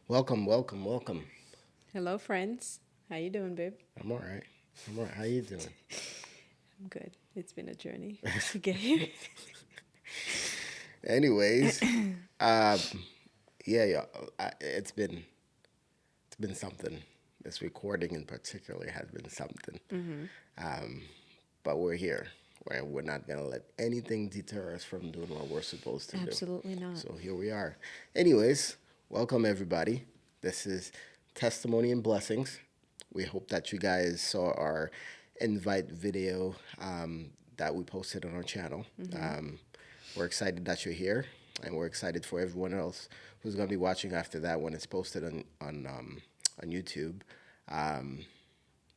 Welcome, welcome, welcome. Hello, friends. How you doing, babe? I'm all right. I'm all right. How you doing? I'm good. It's been a journey to get here. Anyways, um, yeah. It's been something. This recording in particular has been something. Um, but we're here. We're not gonna let anything deter us from doing what we're supposed to do. Absolutely not. So here we are. Anyways, welcome everybody. This is Testimony and Blessings. We hope that you guys saw our invite video that we posted on our channel. We're excited that you're here, and we're excited for everyone else who's going to be watching after that when it's posted on YouTube. Um,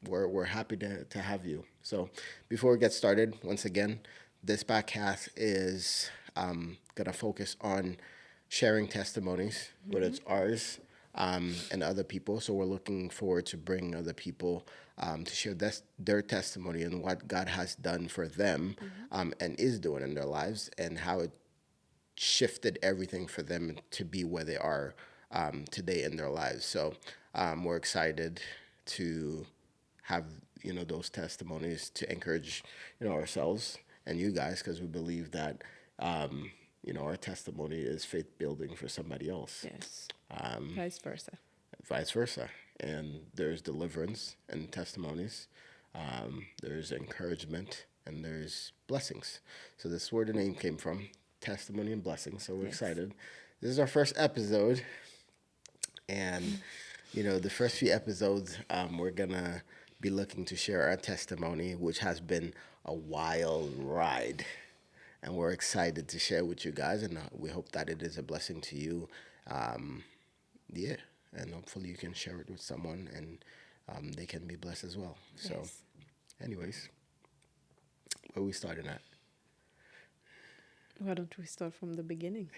we're happy to have you. So before we get started, once again, this podcast is gonna focus on sharing testimonies, whether it's ours and other people. So we're looking forward to bring other people to share their testimony and what God has done for them and is doing in their lives and how it shifted everything for them to be where they are today in their lives. So we're excited to have those testimonies to encourage ourselves and you guys because we believe that our testimony is faith building for somebody else, Yes. Vice versa. vice versa. And there's deliverance and testimonies. There's encouragement and there's blessings. So this is where the name came from, testimony and blessings. So we're Yes. excited. This is our first episode, and the first few episodes, we're gonna be looking to share our testimony, which has been a wild ride, and we're excited to share with you guys, and we hope that it is a blessing to you. Um, yeah, and hopefully you can share it with someone, and they can be blessed as well. So, Yes. anyways, where we starting at? Why don't we start from the beginning?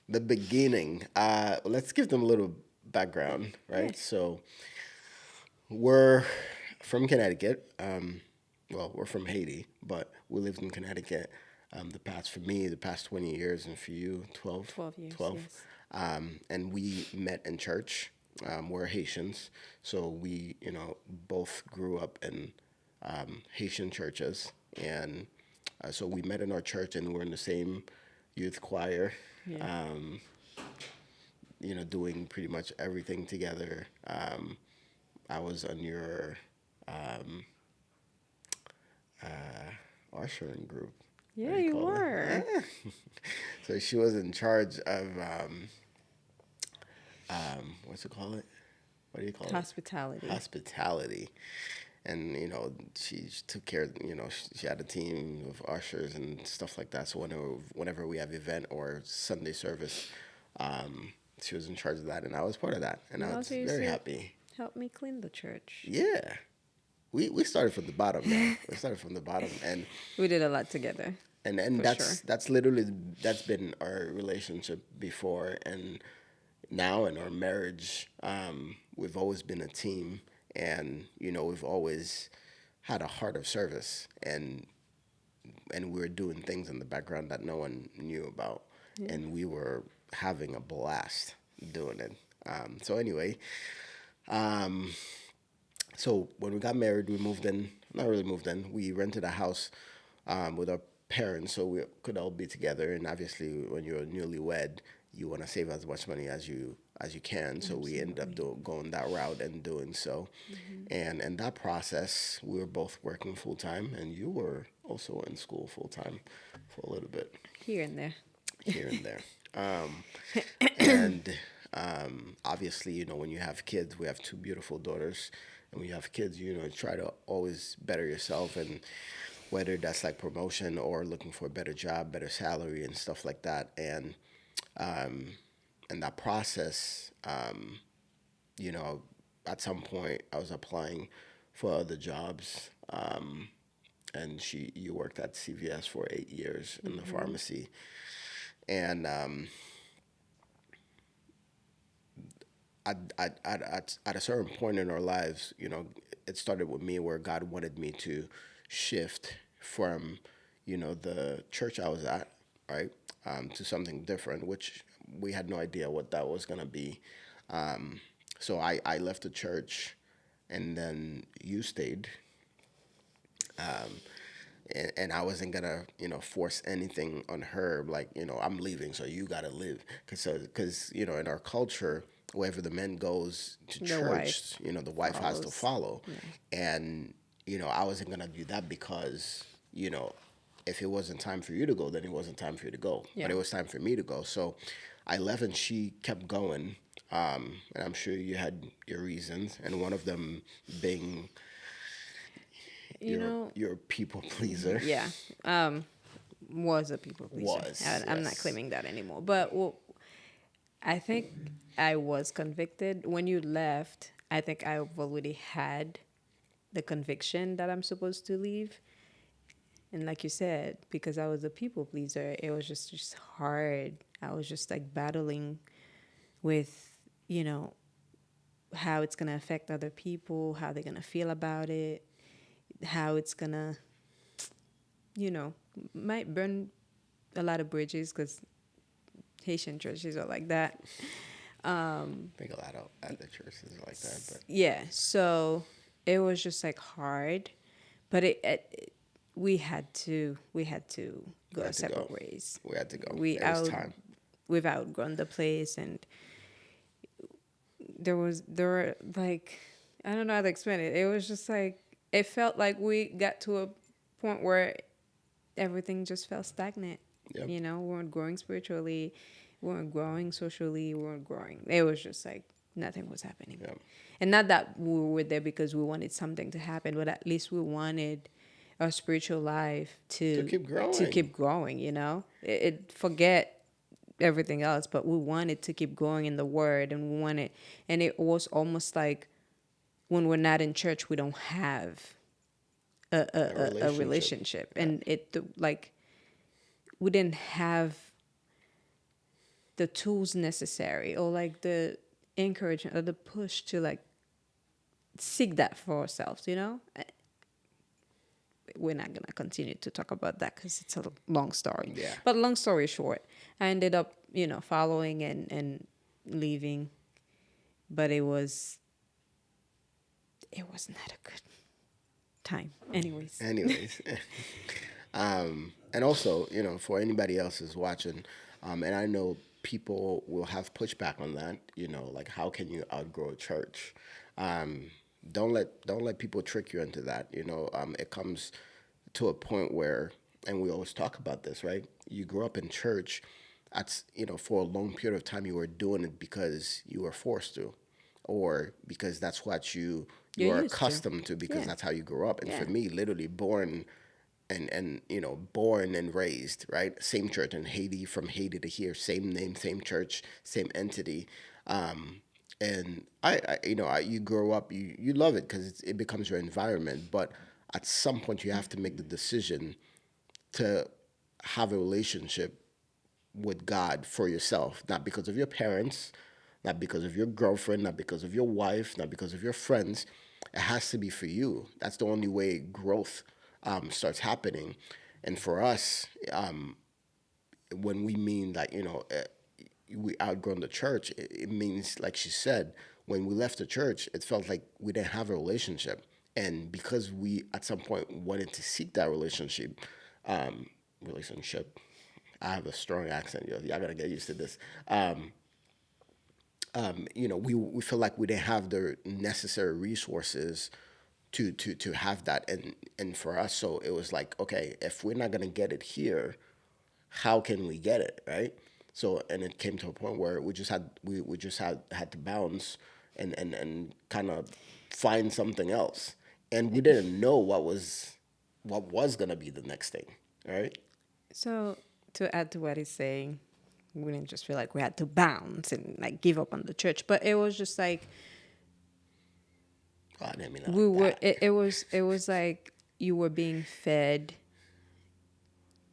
The beginning. Let's give them a little background, right? Yes. So we're from Connecticut. Well, we're from Haiti, but we lived in Connecticut for me, the past 20 years, and for you, 12? 12 years. 12. Yes. And we met in church. We're Haitians, so we, both grew up in Haitian churches. And so we met in our church and we're in the same youth choir. Yeah. Um, doing pretty much everything together. I was on your ushering group. What Yeah, do you you call it? were. So she was in charge of what's it called? What do you call it? Hospitality. Hospitality. And she took care. She had a team of ushers and stuff like that. So whenever we have event or Sunday service, she was in charge of that, and I was part of that, and You I was also used very to happy. help me clean the church. Yeah, we started from the bottom, man. We started from the bottom, and We did a lot together, and for sure. that's literally that's been our relationship before and now in our marriage. We've always been a team, and we've always had a heart of service, and we were doing things in the background that no one knew about, and we were having a blast doing it. So anyway, um, so when we got married, we moved in. Not really moved in. We rented a house with our parents, so we could all be together. And obviously, when you're newlywed, you want to save as much money as you can. So we ended up going that route and doing so. And in that process, we were both working full time, and you were also in school full time for a little bit Here and there. here and there. And obviously, when you have kids, we have two beautiful daughters, and when you have kids, try to always better yourself, and whether that's like promotion or looking for a better job, better salary, and stuff like that. And in that process, you know, at some point, I was applying for other jobs. And you worked at CVS for 8 years in the pharmacy, and at a certain point in our lives, it started with me where God wanted me to shift from, the church I was at, right, to something different, which we had no idea what that was gonna be. So I left the church, and then you stayed, and I wasn't gonna, force anything on her. Like, I'm leaving, so you gotta live, because in our culture, wherever the man goes to The wife church, the wife has to follows. follow, Yeah. and I wasn't gonna do that because if it wasn't time for you to go, then it wasn't time for you to go. But Yeah. it was time for me to go, so I left, and she kept going. And I'm sure you had your reasons, and one of them being You know, your people pleaser. yeah. Was a people pleaser. Was, I'm not yes. claiming that anymore. But I think I was convicted when you left. I think I've already had the conviction that I'm supposed to leave. And like you said, because I was a people pleaser, it was just hard. I was just like battling with, you know, how it's gonna affect other people, how they're gonna feel about it, how it's gonna, might burn a lot of bridges because Haitian churches are like that. I think a lot of other churches are like that, but Yeah, so it was just like hard, but we had to we go our had to go. separate ways. We had to go. We It was out time. we've outgrown the place, and there were like, I don't know how to explain it. It was just like it felt like we got to a point where everything just felt stagnant. Yep. We weren't growing spiritually, we weren't growing socially, we weren't growing. It was just like nothing was happening. Yep. And not that we were there because we wanted something to happen, but at least we wanted our spiritual life To keep growing. to keep growing. Forget everything else, but we wanted to keep growing in the word, and and it was almost like when we're not in church, we don't have a relationship, Yeah. and like we didn't have the tools necessary, or like the encouragement or the push to like seek that for ourselves. We're not gonna continue to talk about that because it's a long story. Yeah. But long story short, I ended up, following and leaving, but it was not a good time. Anyways. Anyways, and also, for anybody else who's watching, and I know people will have pushback on that. Like, how can you outgrow a church? Um, don't let people trick you into that. It comes to a point where, and we always talk about this, right? You grew up in church. That's for a long period of time you were doing it because you were forced to, or because that's what you You're are used to. accustomed to, because Yeah. that's how you grew up. And Yeah. for me, literally born and born and raised, right, same church in Haiti, from Haiti to here, same name, same church, same entity. And you grow up, you love it because it becomes your environment. But at some point you have to make the decision to have a relationship with God for yourself, not because of your parents, not because of your girlfriend, not because of your wife, not because of your friends. It has to be for you. That's the only way growth starts happening. And for us, when we mean that, we outgrown the church, it means, like she said, when we left the church, it felt like we didn't have a relationship. And because we, at some point, wanted to seek that relationship, I have a strong accent, yo. Y'all gotta get used to this. We feel like we didn't have the necessary resources to have that, and for us, so it was like, okay, if we're not gonna get it here, how can we get it, right? So, and it came to a point where we just had to bounce and kind of find something else, and we didn't know what was gonna be the next thing, right? So to add to what he's saying, we didn't just feel like we had to bounce and like give up on the church, but it was just like Oh, I didn't mean it we like were. that. It was like you were being fed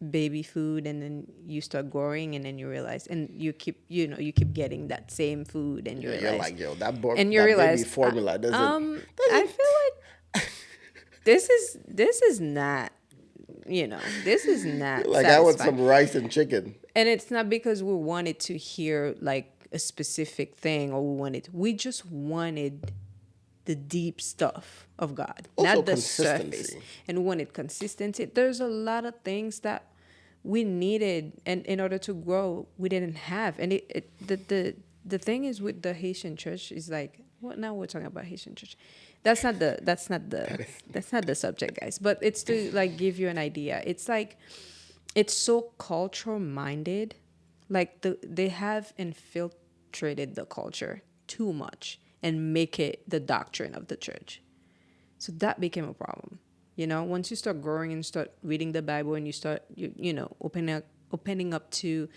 baby food, and then you start growing, and then you realize, and you keep getting that same food, and you You're realize, like, yo, that and you that baby realize, formula doesn't I feel like this is not this is not Like I want satisfying. some rice and chicken. And it's not because we wanted to hear like a specific thing, or we just wanted the deep stuff of God, Also not the surface. consistency. And we wanted consistency. There's a lot of things that we needed, and in order to grow, we didn't have. And the thing is with the Haitian church is like, what now we're talking about Haitian church. That's not the subject, guys. But it's to like give you an idea. It's like it's so cultural minded, like they have infiltrated the culture too much and make it the doctrine of the church. So that became a problem. Once you start growing and start reading the Bible, and you start opening up to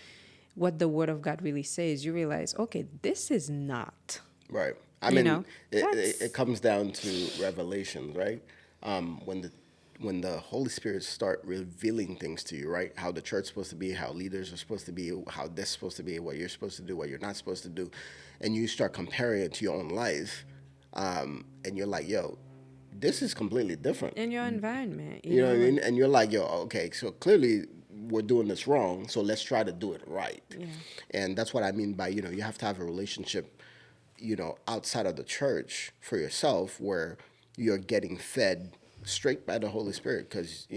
what the Word of God really says, you realize, okay, this is not. Right. I You mean, know, it comes down to revelations, right? When the Holy Spirit start revealing things to you, right? How the church's supposed to be, how leaders are supposed to be, how this is supposed to be, what you're supposed to do, what you're not supposed to do, and you start comparing it to your own life, and you're like, yo, this is completely different. in your environment, You know what I mean? And you're like, yo, okay, so clearly we're doing this wrong, so let's try to do it right. Yeah. And that's what I mean by, you have to have a relationship, outside of the church for yourself where you're getting fed straight by the Holy Spirit because,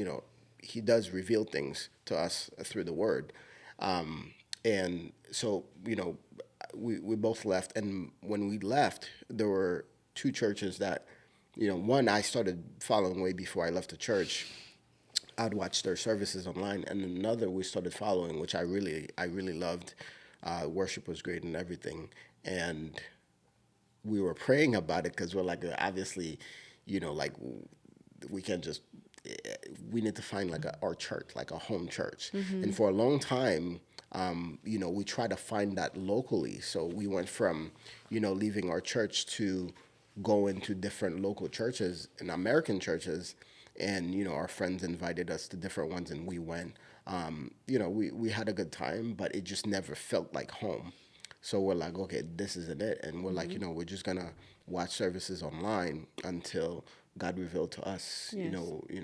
He does reveal things to us through the Word. And so, we both left. And when we left, there were two churches that, one I started following way before I left the church. I'd watch their services online, and another we started following, which I really loved. Worship was great and everything, and we were praying about it because we're like, obviously, like we can't just. We need to find like our church, like a home church, and for a long time, we try to find that locally. So we went from, leaving our church to going to different local churches and American churches, and our friends invited us to different ones, and we went. We had a good time, but it just never felt like home. So we're like, okay, this isn't it, and we're like, we're just gonna watch services online until God revealed to us, Yes.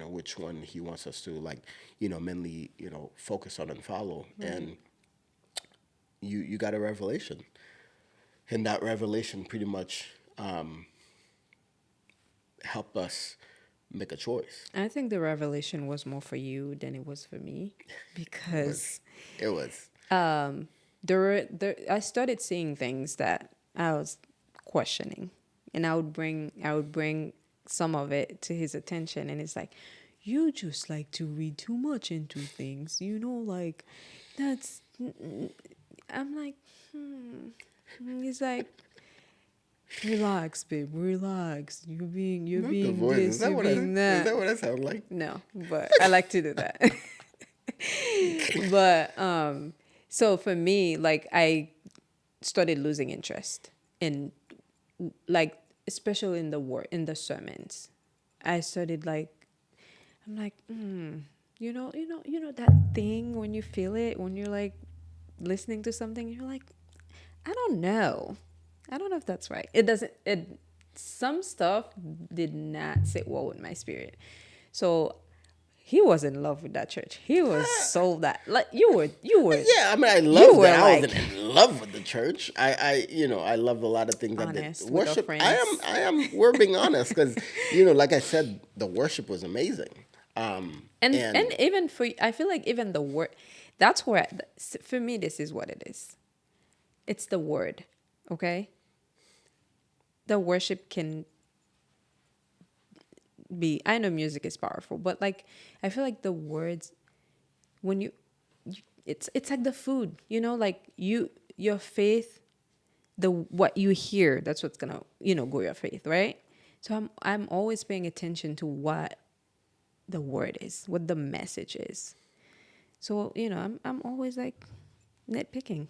which one He wants us to like, mainly, focus on and follow, and you got a revelation, and that revelation pretty much helped us make a choice. I think the revelation was more for you than it was for me, because It was. I started seeing things that I was questioning, and I would bring some of it to his attention, and it's like, you just like to read too much into things, like that's. I'm like, He's like, relax, babe, relax. You're being Not the being voice. this, Is that you're what being that. Is that what I sound like? No, but I like to do that. But so for me, like I started losing interest in, like, especially in the sermons. I started like, I'm like, that thing when you feel it, when you're like listening to something, you're like, I don't know if that's right. Some stuff did not sit well with my spirit. So he was in love with that church. He was sold that. Like you were. Yeah, I mean, I love that. I like, wasn't in love with the church. I loved a lot of things that honest did. with our Worship. friends. I am. We're being honest because like I said, the worship was amazing. And even for, I feel like even the word, that's where, for me, this is what it is. It's the word, okay? The worship can be, I know music is powerful, but like, I feel like the words, when it's like the food, like your faith, what you hear, that's what's gonna, grow your faith, right? So I'm always paying attention to what the word is, what the message is. So, I'm always like nitpicking.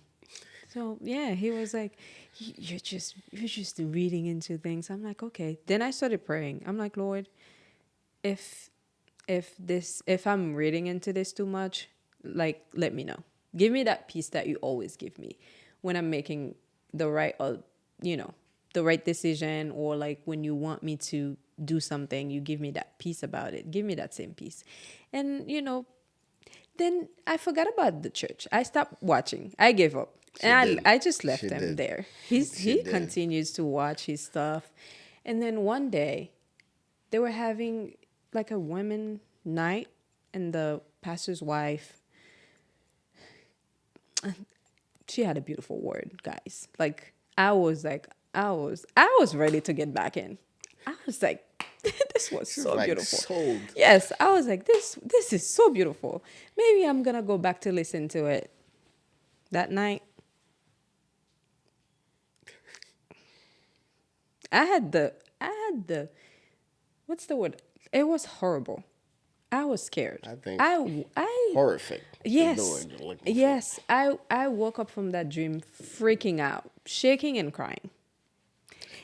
So yeah, he was like, you're just reading into things. I'm like, okay. Then I started praying. I'm like, Lord, if I'm reading into this too much, like, let me know. Give me that peace that you always give me when I'm making the right, the right decision, or like when you want me to do something, you give me that peace about it. Give me that same peace. And, then I forgot about the church. I stopped watching. I gave up. She And did. I just She left him did. there. She He did. continues to watch his stuff. And then one day, they were having like a women night, and the pastor's wife, she had a beautiful word, guys. Like I was ready to get back in. I was like, this was She was so like beautiful. sold. Yes, I was like, this is so beautiful. Maybe I'm gonna go back to listen to it. That night, I had the what's the word? It was horrible. I was scared. I think I horrific is the yes word you're looking for. yes I woke up from that dream freaking out, shaking and crying,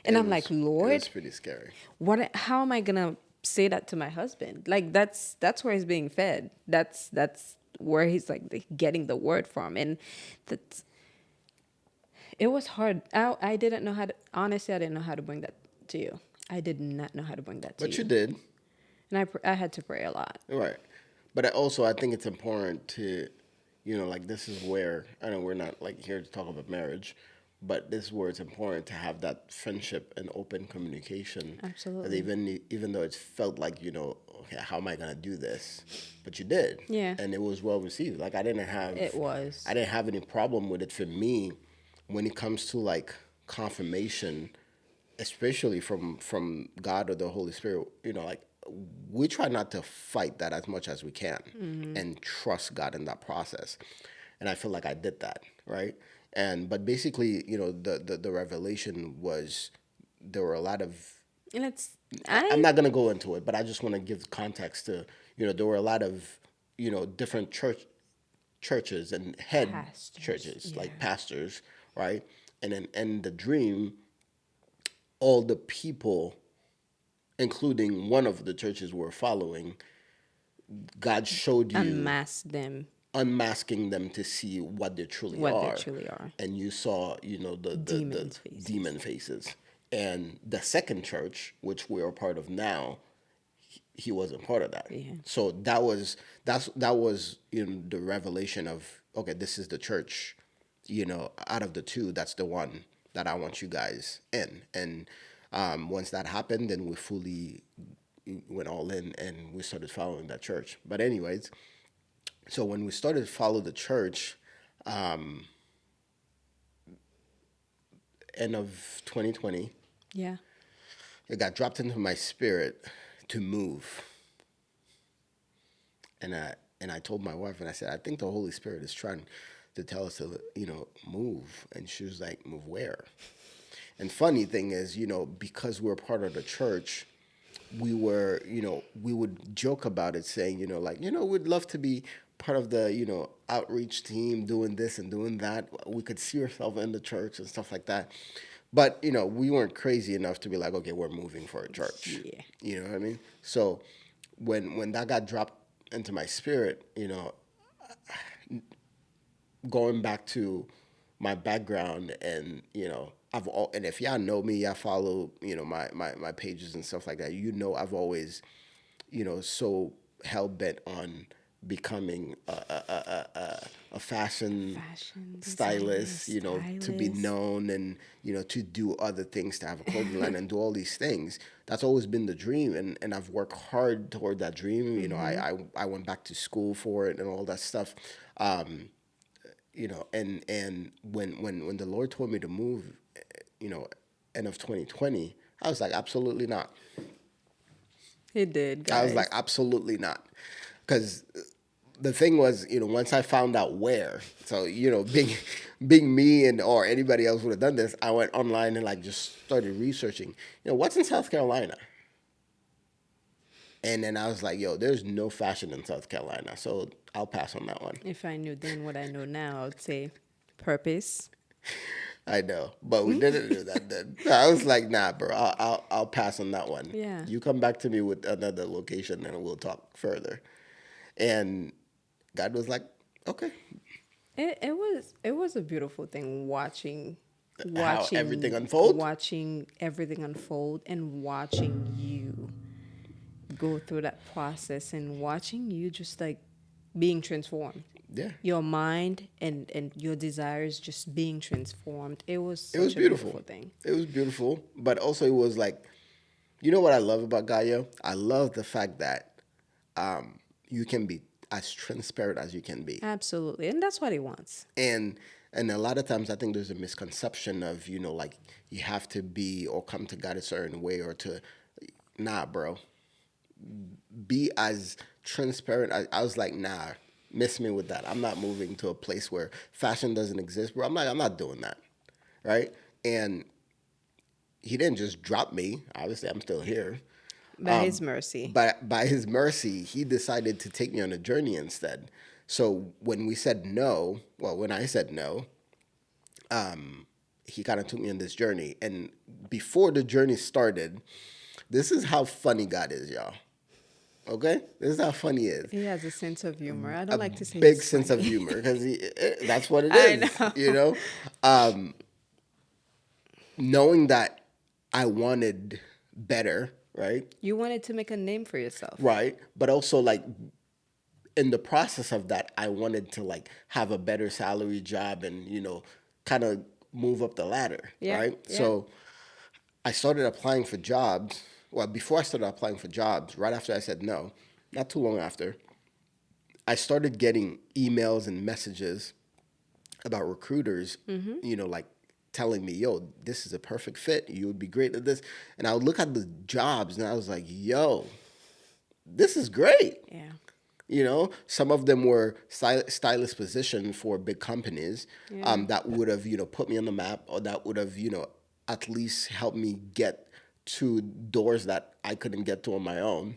and I'm like, It was Lord, pretty scary. what? How am I gonna say that to my husband? Like that's where he's being fed. That's where he's like getting the word from, and that's it was hard. I didn't know how to, honestly, I didn't know how to bring that to you. I did not know how to bring that to But you you. did. And I had to pray a lot. Right. But I think it's important to, like this is where, I know we're not like here to talk about marriage, but this is where it's important to have that friendship and open communication. That Absolutely. even though it felt like, okay, how am I gonna do this? But you did. Yeah. And it was well received. Like It was. I didn't have any problem with it. For me, when it comes to like confirmation, especially from God or the Holy Spirit, like we try not to fight that as much as we can and trust God in that process. And I feel like I did that, right? And but basically, the revelation was there were a lot of And it's I'm I not gonna go into it, but I just want to give context to, there were a lot of, different churches and head pastors. churches, Yeah. like pastors, right? And then in the dream, all the people, including one of the churches we're following, God showed you Unmask them unmasking them to see what they truly what they are. truly are. And you saw, the Demons faces. demon faces. And the second church, which we are part of now, he wasn't part of that. Yeah. So that was the revelation of, okay, this is the church, out of the two, that's the one that I want you guys in. And once that happened, then we fully went all in and we started following that church. But anyways, so when we started to follow the church, end of 2020, Yeah. it got dropped into my spirit to move. And I told my wife, and I said, I think the Holy Spirit is trying to tell us to, move. And she was like, move where? And funny thing is, because we're part of the church, we were, we would joke about it saying, like, we'd love to be part of the, outreach team doing this and doing that. We could see ourselves in the church and stuff like that. But, we weren't crazy enough to be like, okay, we're moving for a church. Yeah. You know what I mean? So when that got dropped into my spirit, going back to my background and and if y'all know me, y'all follow my pages and stuff like that, I've always so hell bent on becoming a fashion Fashion stylist, designer, to be stylist. known and to do other things, to have a clothing line and do all these things. That's always been the dream, and I've worked hard toward that dream. I went back to school for it and all that stuff. And when the Lord told me to move, end of 2020, I was like, absolutely not. It did, I was guys. like, absolutely not. Because the thing was, once I found out where, so, being me and or anybody else would have done this, I went online and like just started researching, what's in South Carolina? And then I was like, yo, there's no fashion in South Carolina. So I'll pass on that one. If I knew then what I know now, I would say purpose. I know, but we didn't do that then. I was like, nah, bro, I'll pass on that one. Yeah. You come back to me with another location and we'll talk further. And God was like, okay. It was a beautiful thing How everything unfold? watching everything unfold, and watching you go through that process and watching you just like being transformed. Yeah. Your mind and your desires just being transformed. It was It was such a beautiful. beautiful thing. It was beautiful, but also it was like, you know what I love about Gaio? I love the fact that you can be as transparent as you can be. Absolutely. And that's what he wants. And a lot of times I think there's a misconception of, like you have to be or come to God a certain way or to, nah, bro, be as transparent. I was like, nah, miss me with that. I'm not moving to a place where fashion doesn't exist, bro. I'm not doing that, right? And he didn't just drop me. Obviously, I'm still here. By his mercy. But by his mercy, he decided to take me on a journey instead. So when we said no, well, when I said no, he kind of took me on this journey. And before the journey started, this is how funny God is, y'all. Okay? This is how funny he is. He has a sense of humor. I A don't like to say big he's sense of funny. humor because that's what it I is, know. knowing that I wanted better, right? You wanted to make a name for yourself. Right. But also like in the process of that, I wanted to like have a better salary job and, kind of move up the ladder. Yeah. Right. Yeah. So I started applying for jobs. Well, before I started applying for jobs, right after I said no, not too long after, I started getting emails and messages about recruiters, like telling me, yo, this is a perfect fit. You would be great at this. And I would look at the jobs and I was like, yo, this is great. Yeah. Some of them were stylist position for big companies that would have, put me on the map or that would have, at least helped me get to doors that I couldn't get to on my own.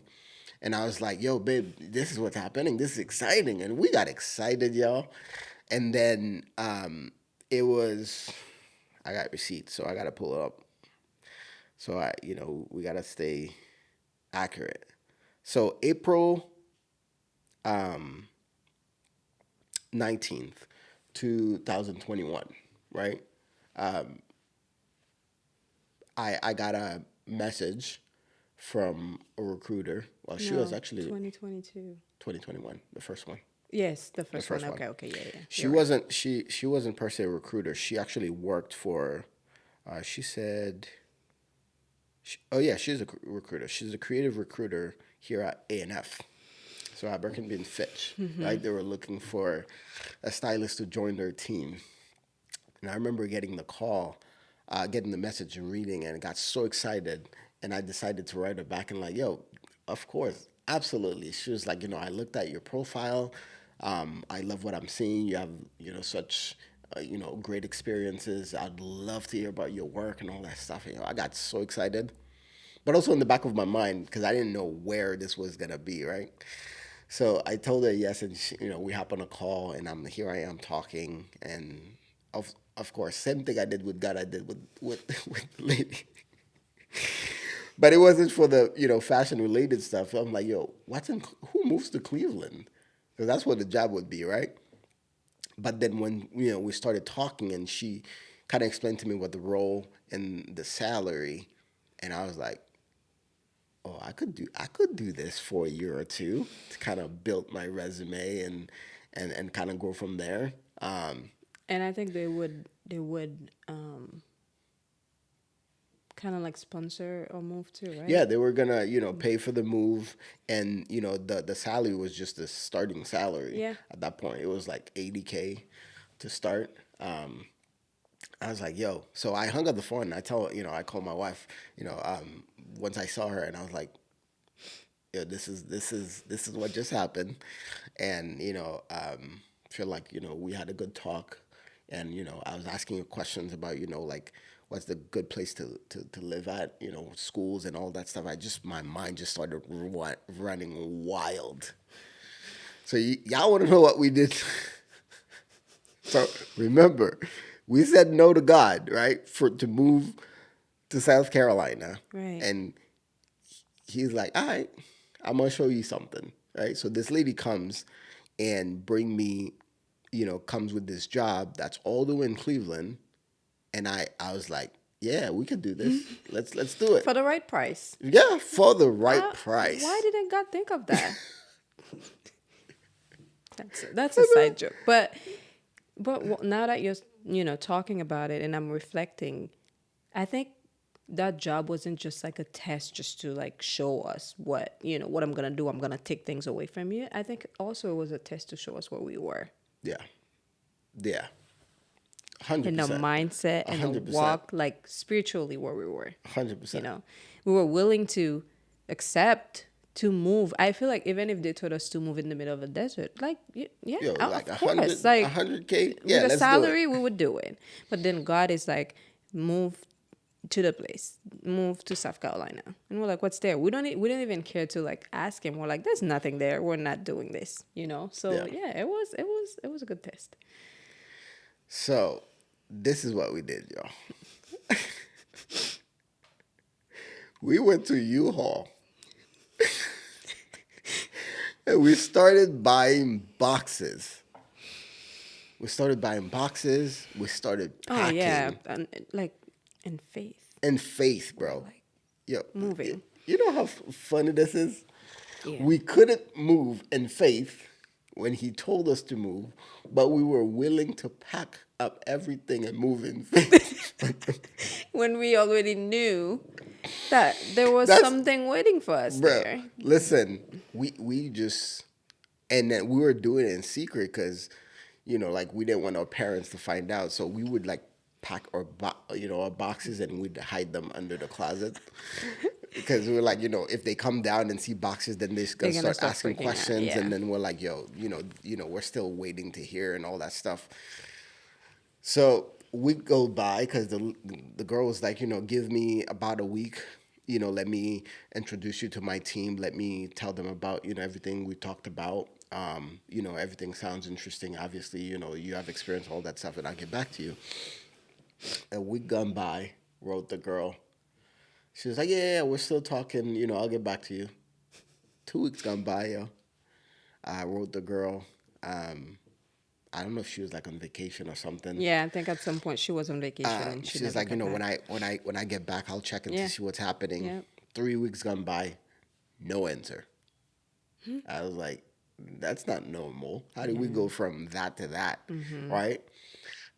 And I was like, yo, babe, this is what's happening. This is exciting. And we got excited, y'all. And then I got receipts, so I got to pull it up. So we got to stay accurate. So April 19th, 2021, right? I got a message from a recruiter. Well, she was actually 2022. 2021, the first one. Yes, the first one. first one. Okay, yeah. She You're right. wasn't she wasn't per se a recruiter. She actually worked for. She said. Oh yeah, she's a recruiter. She's a creative recruiter here at A&F. So at Abercrombie and Fitch, right? They were looking for a stylist to join their team. And I remember getting the call, getting the message and reading, and I got so excited. And I decided to write her back and like, yo, of course, absolutely. She was like, I looked at your profile. I love what I'm seeing. You have, such, great experiences. I'd love to hear about your work and all that stuff. I got so excited. But also in the back of my mind, because I didn't know where this was going to be, right? So I told her yes, and we hop on a call, and here I am talking, and of course, same thing I did with God, I did with with the lady. But it wasn't for the fashion related stuff. I'm like, yo, who moves to Cleveland? Because that's what the job would be, right? But then when we started talking, and she kind of explained to me what the role and the salary, and I was like, oh, I could do this for a year or two to kind of build my resume and kind of go from there. And I think they would kind of like sponsor or move too, right? Yeah, they were gonna pay for the move, and the salary was just the starting salary. Yeah. At that point, it was like 80K to start. I was like, yo. So I hung up the phone and I called my wife, once I saw her, and I was like, yo, this is what just happened. And, feel like, we had a good talk. And, I was asking her questions about, like what's the good place to live at, schools and all that stuff. My mind just started running wild. So y'all want to know what we did? So remember, we said no to God, right? To move to South Carolina. Right. And he's like, all right, I'm going to show you something, right? So this lady comes and comes with this job that's all the way in Cleveland. And I was like, Yeah, we could do this. Let's do it. For the right price. Yeah, for the right Why price. didn't God think of that? That's a side joke. But now that you're talking about it and I'm reflecting, I think that job wasn't just like a test just to like show us what I'm gonna do. I'm gonna take things away from you. I think also it was a test to show us where we were Yeah. Yeah. 100%. in the mindset and the 100%. walk, like spiritually where we were. 100%. We were willing to accept to move. I feel like even if they told us to move in the middle of a desert, like yeah, Yo, of like course, like 100K. with Yeah, a let's salary, do it. we would do it. But then God is like, move to the place, move to South Carolina, and we're like, what's there? We don't even care to like ask him. We're like, there's nothing there. We're not doing this. So Yeah. yeah, it was a good test. So, this is what we did, y'all. We went to U-Haul and we started buying boxes. We started Oh yeah, packing. and like in faith, And faith, bro. like Yo, moving. you know how funny this is? Yeah. We couldn't move in faith when he told us to move, but we were willing to pack up everything and move in faith. When we already knew that there was That's, something waiting for us bro, there. listen, we just, and then we were doing it in secret because, like we didn't want our parents to find out. So we would like pack our boxes and we'd hide them under the closet. Because we were like, if they come down and see boxes, then they're They're gonna gonna start start asking freaking out, questions, yeah. and then we're like, yo, we're still waiting to hear and all that stuff. So we go by because the girl was like, give me about a week. Let me introduce you to my team. Let me tell them about everything we talked about. Everything sounds interesting. Obviously, you have experience, all that stuff, and I'll get back to you. A week gone by, wrote the girl. She was like, yeah, we're still talking. I'll get back to you. 2 weeks gone by, yo. I wrote the girl. I don't know if she was like on vacation or something. Yeah, I think at some point she was on vacation and she She was never like, got back. when I get back, I'll check in to Yeah. see what's happening. Yeah. 3 weeks gone by, no answer. I was like, that's not normal. How did we go from that to that, right?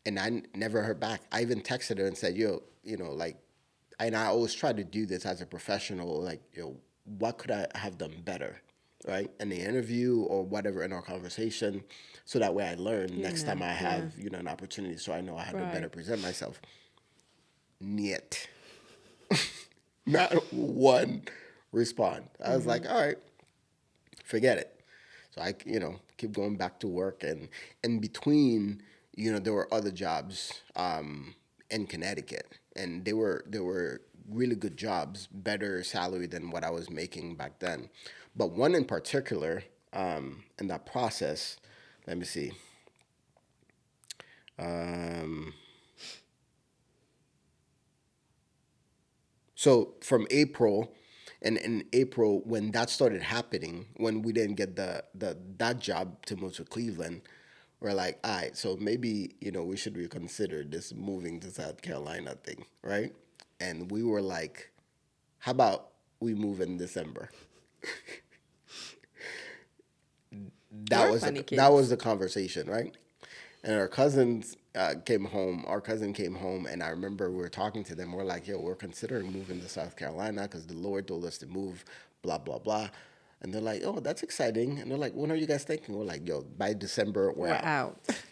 And I never heard back. I even texted her and said, yo, like, and I always try to do this as a professional, like, what could I have done better, right? In the interview or whatever in our conversation, so that way I learn next time I have, an opportunity, so I know how to better Right. present myself. Niet. Not one respond. I was like, all right, forget it. So I, keep going back to work, and in between, there were other jobs in Connecticut, and they were really good jobs, better salary than what I was making back then. But one in particular, in that process, let me see. So from April, and in April when that started happening, when we didn't get that job to move to Cleveland, we're like, all right, so maybe we should reconsider this moving to South Carolina thing, right? And we were like, how about we move in December? We're funny kids. That was the conversation, right? And our cousins came home. Our cousin came home, and I remember we were talking to them. We're like, "Yo, we're considering moving to South Carolina because the Lord told us to move." Blah blah blah. And they're like, "Oh, that's exciting." And they're like, "When are you guys thinking?" We're like, "Yo, by December, we're We're out." out.